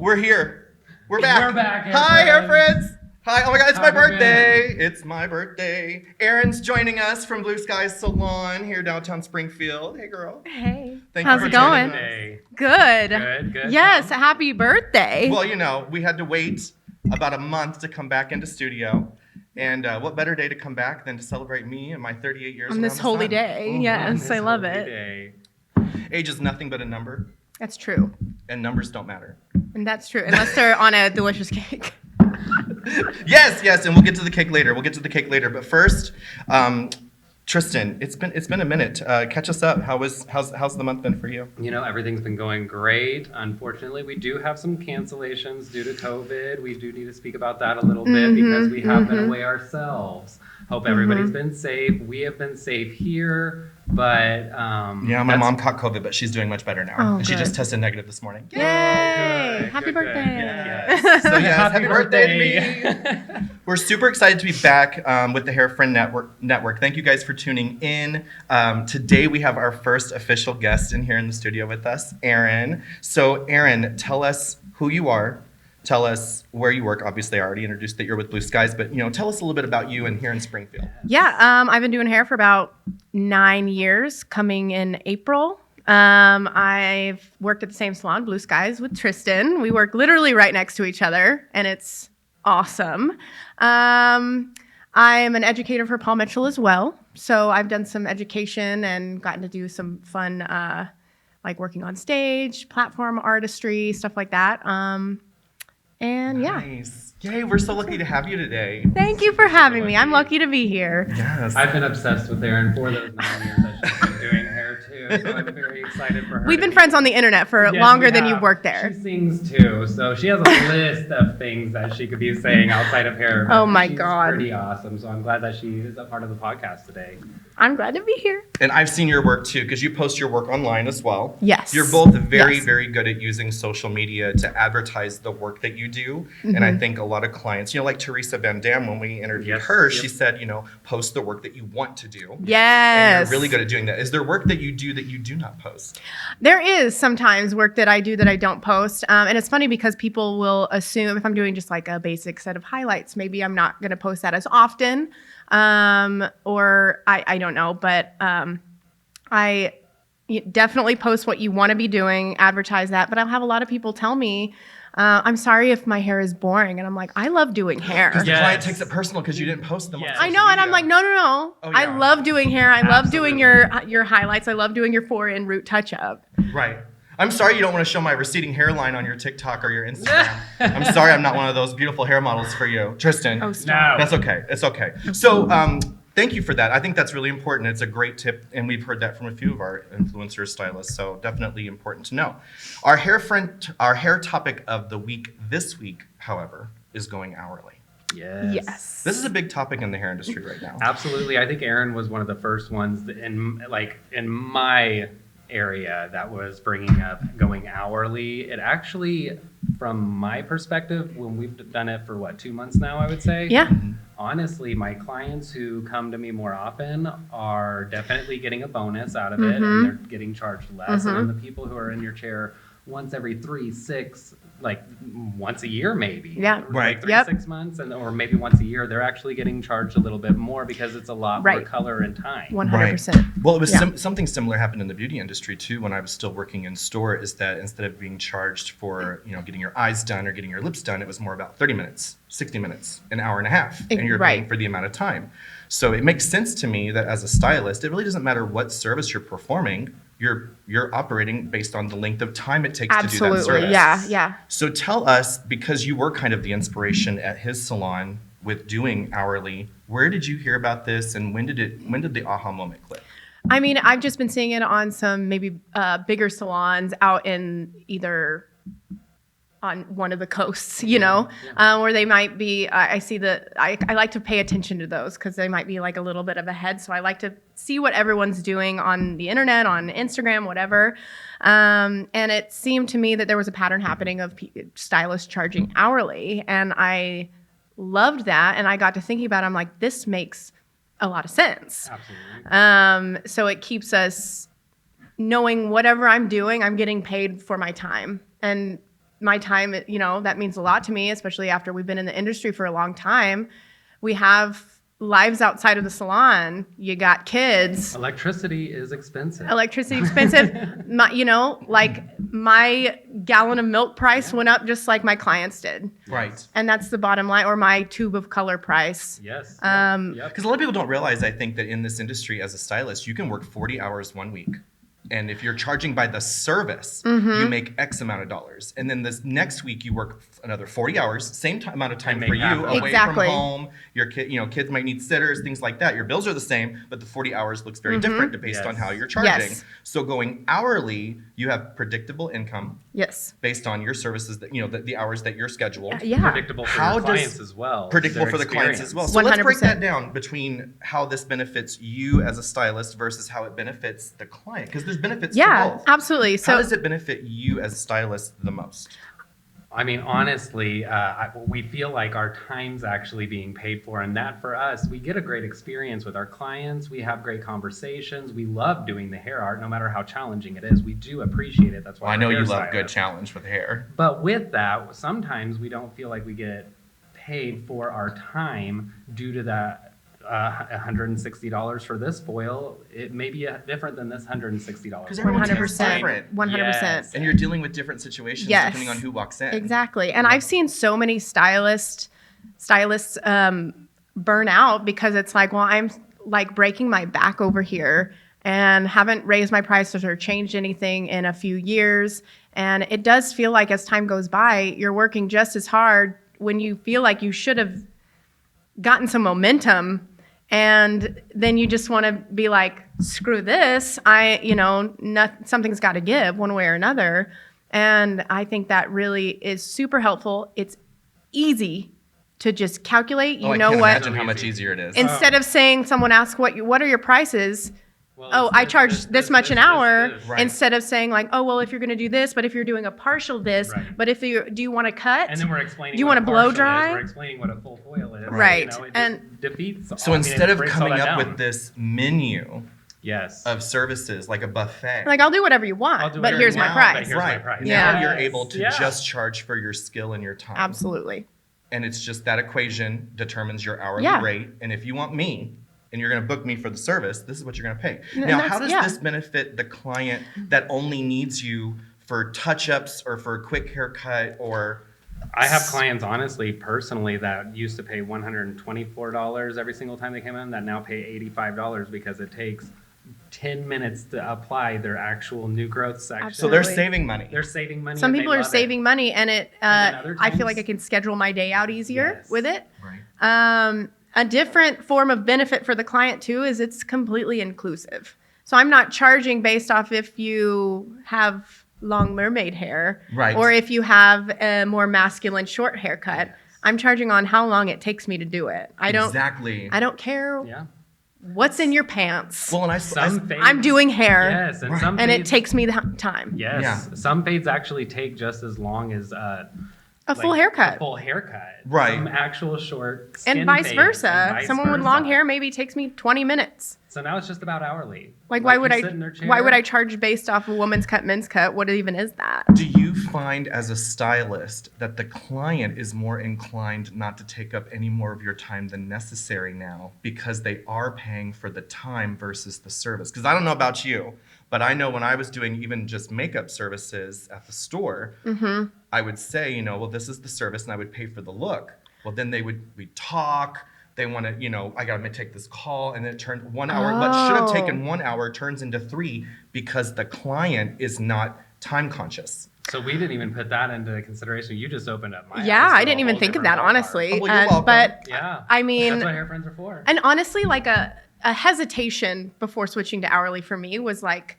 We're here. We're back. We're back. Hi, HairFriends. Hi. Oh my God, it's my How's it birthday. It's my birthday. Erin's joining us from Blu Skies Salon here downtown Springfield. Hey, girl. Hey. Thank How's you it for going? joining us. Good. Good. Yes, happy birthday. Well, you know, we had to wait about a month to come back into studio. And what better day to come back than to celebrate me and my 38 years on this around the holy sun. day. Yes, I love it. Day. Age is nothing but a number, That's true. and numbers don't matter. And that's true. Unless they're on a delicious cake. Yes, and we'll get to the cake later. But first, Tristan, it's been a minute. Catch us up. How's the month been for you? You know, everything's been going great. Unfortunately, we do have some cancellations due to COVID. We do need to speak about that a little bit because we have been away ourselves. Hope everybody's been safe. We have been safe here, but Yeah, my mom caught COVID, but she's doing much better now. Oh, and she good. just tested negative this morning. Yay! Happy Good. birthday. Yes. So yes, happy birthday to birthday. me. We're super excited to be back with the HairFriend Network. Thank you guys for tuning in. Today we have our first official guest in here in the studio with us, Erin. So Erin, tell us who you are. Tell us where you work. Obviously, I already introduced that you're with Blu Skies, but tell us a little bit about you and here in Springfield. Yeah, I've been doing hair for about 9 years, coming in April. I've worked at the same salon, Blu Skies, with Tristan. We work literally right next to each other, and it's awesome. I'm an educator for Paul Mitchell as well, so I've done some education and gotten to do some fun, like working on stage, platform artistry, stuff like that. And yeah. Nice. Yay, we're so lucky to have you today. Thank you for having me. I'm lucky to be here. Yes. I've been obsessed with Erin for those 9 years that she's been doing hair too, so I'm very excited for her. We've to been be- friends on the internet for Yes, longer we than have. you've worked there. She sings too, so she has a list of things that she could be saying outside of hair. Oh my She's God. pretty awesome, so I'm glad that she is a part of the podcast today. I'm glad to be here. And I've seen your work too, because you post your work online as well. Yes. You're both very, Yes. very good at using social media to advertise the work that you do. And I think a lot of clients, like Teresa Van Dam, when we interviewed Yes, her, yep. she said, post the work that you want to do. And Yes. you're really good at doing that. Is there work that you do not post? There is sometimes work that I do that I don't post. And it's funny because people will assume if I'm doing just like a basic set of highlights, maybe I'm not going to post that as often. Or I don't know, but I definitely post what you want to be doing, advertise that. But I'll have a lot of people tell me, I'm sorry if my hair is boring. And I'm like, I love doing hair. Because the Yes. client takes it personal because you didn't post them. Yes. On I social know, and I'm media. like, no. Oh, I yeah. love doing hair. I love doing Absolutely. your highlights. I love doing your four-in root touch-up. Right. I'm sorry you don't want to show my receding hairline on your TikTok or your Instagram. I'm sorry I'm not one of those beautiful hair models for you. Tristan. Oh, stop. No. That's okay. It's okay. So thank you for that. I think that's really important. It's a great tip, and we've heard that from a few of our influencers, stylists, so definitely important to know. Our hair topic of the week this week, however, is going hourly. Yes. This is a big topic in the hair industry right now. Absolutely. I think Erin was one of the first ones in my area that was bringing up going hourly. It actually, from my perspective, when we've done it for 2 months now, I would say. Yeah. Honestly, my clients who come to me more often are definitely getting a bonus out of it, and they're getting charged less. And then the people who are in your chair once every 3, 6, once a year maybe. Yeah. Right. 3, 6 months, or maybe once a year, they're actually getting charged a little bit more because it's a lot more Right. color and time. 100%. Well, it was Yeah. something similar happened in the beauty industry too when I was still working in store. Is that instead of being charged for getting your eyes done or getting your lips done, it was more about 30 minutes, 60 minutes, an hour and a half, and you're Right. paying for the amount of time. So it makes sense to me that as a stylist, it really doesn't matter what service you're performing. You're operating based on the length of time it takes to do that Absolutely. service. Yeah. So tell us, because you were kind of the inspiration at his salon with doing hourly, where did you hear about this, and when did the aha moment click? I mean, I've just been seeing it on some maybe bigger salons out in either on one of the coasts, where they might be, I see that, I like to pay attention to those because they might be like a little bit of ahead. So I like to see what everyone's doing on the internet, on Instagram, whatever. And it seemed to me that there was a pattern happening of stylists charging hourly. And I loved that. And I got to thinking about it. I'm like, this makes a lot of sense. Absolutely. So it keeps us knowing whatever I'm doing, I'm getting paid for my time. And my time, that means a lot to me, especially after we've been in the industry for a long time. We have lives outside of the salon. You got kids. Electricity is expensive. Electricity expensive. My gallon of milk price went up just like my clients did. Right. And that's the bottom line, or my tube of color price. Yes. Because a lot of people don't realize, I think, that in this industry as a stylist, you can work 40 hours 1 week. And if you're charging by the service, you make X amount of dollars. And then this next week you work another 40 hours, same amount of time And for make you, half of it. away Exactly. from home. Your kids might need sitters, things like that. Your bills are the same, but the 40 hours looks very different based on Yes. how you're charging. Yes. So going hourly, you have predictable income Yes. based on your services that the hours that you're scheduled. Yeah. Predictable for How your does- clients as well. Predictable their for the clients as well. So 100%. let's break that down between how this benefits you as a stylist versus how it benefits the client, because there's benefits to Yeah, both. absolutely. How So does it benefit you as a stylist the most? I mean, honestly, we feel like our time's actually being paid for, and that for us, we get a great experience with our clients. We have great conversations. We love doing the hair art, no matter how challenging it is. We do appreciate it. That's why Well, I know we're you love good hairstylists. challenge with hair. But with that, sometimes we don't feel like we get paid for our time due to that $160 for this foil. It may be different than this $160. Because everyone's hair's 100%. different. 100%. Yes. And you're dealing with different situations Yes. depending on who walks in. Exactly. And I've seen so many stylists burn out because it's like, well, I'm like breaking my back over here and haven't raised my prices or changed anything in a few years. And it does feel like as time goes by, you're working just as hard when you feel like you should have gotten some momentum. And then you just want to be like, screw this. Something's got to give one way or another. And I think that really is super helpful. It's easy to just calculate. I know can't what? imagine how much easier it is. Instead of saying someone asks what are your prices? Well, Oh, it's I charge this much an hour. Right. Instead of saying like, oh, well, if you're going to do this, but if you're doing a partial this, Right. but do you want to cut? And then we're explaining. Do you what want a to blow partial is. dry? We're explaining what a full foil is. Right. It just And- defeats. So instead of breaks all coming that up down. with this menu yes, of services like a buffet, Like, I'll do whatever you want, I'll do but whatever here's you my want, but price. here's my right? price. Now Yeah. you're able to Yeah. just charge for your skill and your time. Absolutely. And it's just that equation determines your hourly Yeah. rate. And if you want me and you're going to book me for the service, this is what you're going to pay. And Now, that's- how does yeah. this benefit the client that only needs you for touch-ups or for a quick haircut or... I have clients, honestly, personally, that used to pay $124 every single time they came in, that now pay $85 because it takes 10 minutes to apply their actual new growth section. So they're Absolutely. saving money. They're saving money. Some and they people are love it. saving money, and And then other I feel like times- I can schedule my day out easier Yes. with it. Right. A different form of benefit for the client too is it's completely inclusive. So I'm not charging based off if you have long mermaid hair, Right. or if you have a more masculine short haircut. Yes. I'm charging on how long it takes me to do it. I don't care Yeah. what's in your pants. Well, and Some fades, I'm doing hair, Yes, and Right. some and it fades- takes me the time. Yes, Yeah. some fades actually take just as long as A full haircut. A full haircut. Right. Some actual short skin And vice fades, versa. and vice Someone with long versa. hair maybe takes me 20 minutes. So now it's just about hourly. Like, why would you I sit in their chair. why would I charge based off a woman's cut, men's cut? What even is that? Do you find as a stylist that the client is more inclined not to take up any more of your time than necessary now because they are paying for the time versus the service? Because I don't know about you, but I know when I was doing even just makeup services at the store, I would say, well, this is the service, and I would pay for the look. Well, then we'd talk. They want to, I got to take this call, and it turned 1 hour, but should have taken 1 hour, turns into 3 because the client is not time conscious. So we didn't even put that into consideration. You just opened up my Yeah, eyes I to didn't a even whole think of different that, ballpark. honestly. Oh, well, you're welcome. But Yeah. I mean, That's what HairFriends are for. and honestly, like a hesitation before switching to hourly for me was like,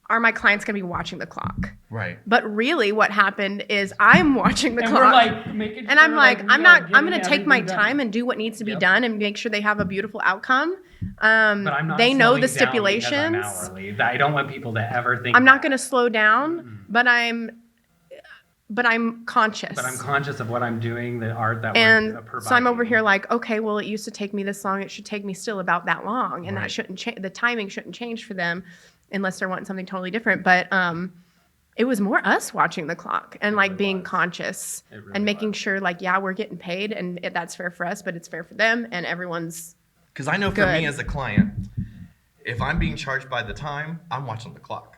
are my clients going to be watching the clock? Right. But really what happened is I'm watching the And clock. we're like making and I'm sure, like, we I'm are going to getting take my everything time done. and do what needs to be Yep. done and make sure they have a beautiful outcome. But I'm not They know slowing the down because stipulations. I'm hourly. I don't want people to ever think I'm not that. going to slow down, but I'm conscious. But I'm conscious of what I'm doing, the art that And we're providing. so I'm over here like, okay, well, it used to take me this long. It should take me still about that long. And Right. that shouldn't change. The timing shouldn't change for them unless they're wanting something totally different. But it was more us watching the clock and like really being was. conscious It really and making was. sure like, yeah, we're getting paid and that's fair for us, but it's fair for them and everyone's Because I know for me Good. as a client, if I'm being charged by the time, I'm watching the clock.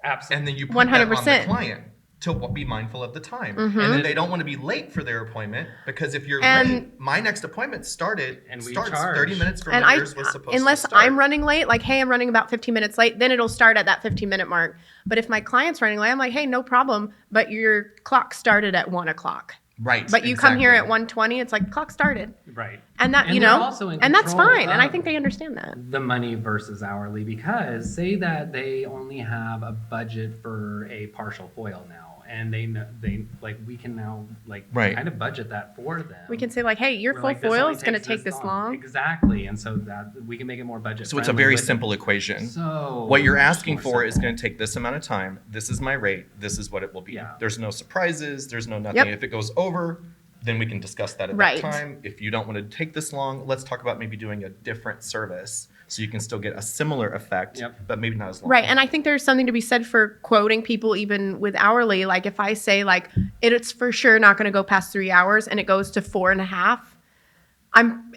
Absolutely. And then you put that on the 100%. client to be mindful of the time. And then they don't want to be late for their appointment because if you're late, And- my next appointment starts And we 30 charge. minutes from and when I, yours was supposed unless to start. I'm running late, like, hey, I'm running about 15 minutes late, then it'll start at that 15-minute mark. But if my client's running late, I'm like, hey, no problem, but your clock started at 1 o'clock. Right. But you come here at exactly. 1:20, it's like clock started, Right. and that And they're also in and that's control fine, and I of think they understand that. the money versus hourly, because say that they only have a budget for a partial foil now, and they like we can now like Right. kind of budget that for them. We can say like, hey, your We're full like, this foil only is going to takes take this long. Exactly, and so that we can make it more budget. So it's a friendly very with it. simple equation. So What you're much asking more for is simple. going to take this amount of time. This is my rate. This is what it will be. Yeah. There's no surprises. There's no nothing. Yep. If it goes over, then we can discuss that at Right. that time. If you don't want to take this long, let's talk about maybe doing a different service so you can still get a similar effect, Yep. but maybe not as long. Right, and I think there's something to be said for quoting people even with hourly. Like if I say like it's for sure not going to go past 3 hours and it goes to 4.5,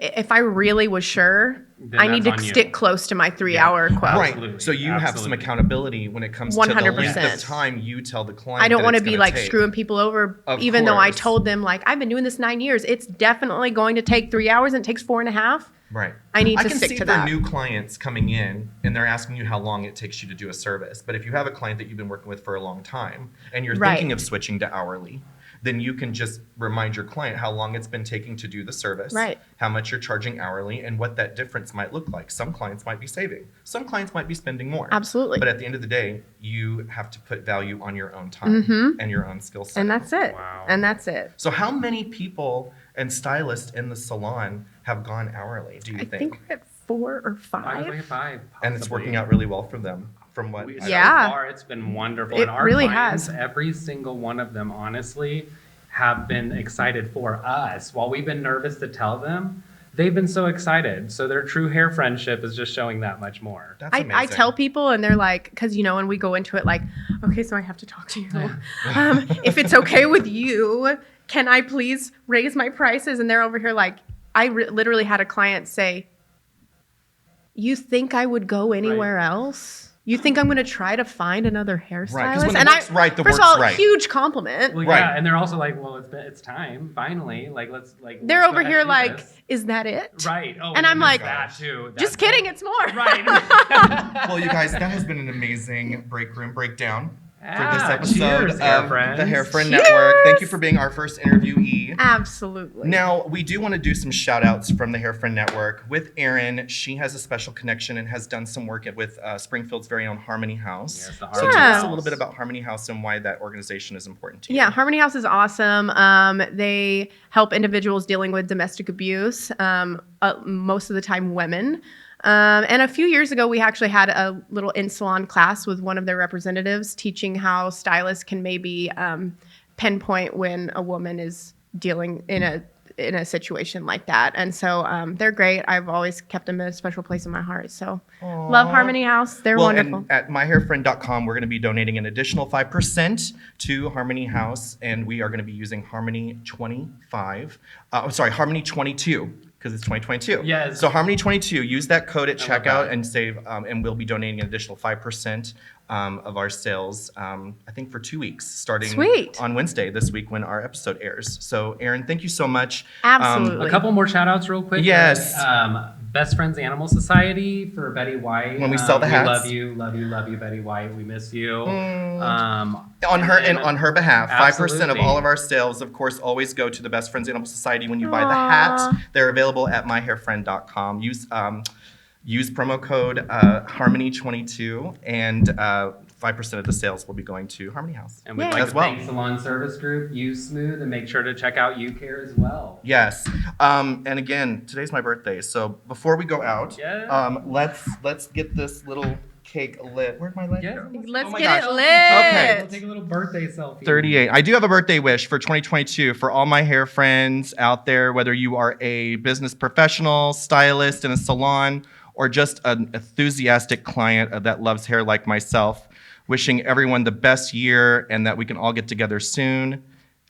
if I really was sure, Then I need to that's on you. stick close to my 3-hour quote. Right. Absolutely. So you have some Absolutely. accountability when it comes to the length 100%. of time you tell the client. I don't that want to it's be gonna like take. screwing people over, Of even though I course. told them like I've been doing this 9 years. It's definitely going to take 3 hours and it takes 4.5. Right. I need to can stick see to for that. new clients coming in and they're asking you how long it takes you to do a service. But if you have a client that you've been working with for a long time and you're Right. thinking of switching to hourly, then you can just remind your client how long it's been taking to do the service, Right. how much you're charging hourly, and what that difference might look like. Some clients might be saving. Some clients might be spending more. Absolutely. But at the end of the day, you have to put value on your own time and your own skill set. And that's it. Wow. And that's it. So how many people and stylists in the salon have gone hourly, do you I think we're at 4 or 5. Like five, And it's possibly. working out really well for them from what So Yeah. far, it's been wonderful. It and our really clients, has. every single one of them, honestly, have been excited for us. While we've been nervous to tell them, they've been so excited. So their true hair friendship is just showing that much more. That's I amazing. tell people and they're like, because when we go into it like, okay, so I have to talk to you. If it's okay with you, can I please raise my prices? And they're over here like, I literally had a client say, you think I would go anywhere else? You think I'm going to try to find another hairstylist? Right, 'cause when the and work's right, the first work's of all, right. huge compliment. Well, Right. yeah, and they're also like, well, it's time, finally. Like, let's like. They're let's go over ahead here and do like, this. is that it? Right. Oh, And I'm like, that too. Just That- kidding, it's more. Right. Well, you guys, that has been an amazing break room breakdown for this Ah, episode cheers, of HairFriends. the HairFriend Cheers. Network. Thank you for being our first interviewee. Absolutely. Now, we do want to do some shout outs from the HairFriend Network with Erin. She has a special connection and has done some work with Springfield's very own Harmony House. Yes, the So Harmony tell us House. a little bit about Harmony House and why that organization is important to you. Yeah, Harmony House is awesome. They help individuals dealing with domestic abuse, most of the time women. And a few years ago, we actually had a little in-salon class with one of their representatives teaching how stylists can maybe pinpoint when a woman is dealing in a situation like that. And so they're great. I've always kept them in a special place in my heart. So love Harmony House. They're Well, wonderful. and at myhairfriend.com, we're going to be donating an additional 5% to Harmony House, and we are going to be using Harmony 25. Harmony 22, because it's 2022. Yes. So Harmony 22, use that code at I love checkout that. and save, and we'll be donating an additional 5% of our sales, I think for 2 weeks, starting Sweet. on Wednesday this week when our episode airs. So, Erin, thank you so much. Absolutely. A couple more shout outs real quick. Yes. Best Friends Animal Society for Betty White. When we sell the hats. We love you, Betty White. We miss you. On her behalf, 5% of Absolutely. all of our sales, of course, always go to the Best Friends Animal Society when you buy the hat. They're available at myhairfriend.com. Use promo code Harmony22, and 5% of the sales will be going to Harmony House. And we'd Yay. like As to well. thank Salon Service Group, Use Smooth, and make sure to check out YouCare as well. Yes. And again, today's my birthday, so before we go out, Yeah. let's get this little cake lit. Where'd my light Yeah. go? Let's Oh my get gosh. it lit. Okay. We'll take a little birthday selfie. 38. I do have a birthday wish for 2022 for all my hair friends out there, whether you are a business professional, stylist in a salon, or just an enthusiastic client that loves hair like myself. Wishing everyone the best year and that we can all get together soon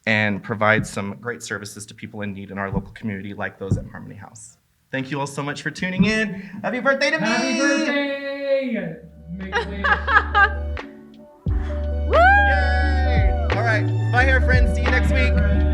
and provide some great services to people in need in our local community like those at Harmony House. Thank you all so much for tuning in. Happy birthday to me! Happy birthday! Make a wish. Yay! All right, bye, hair friends. See you next week.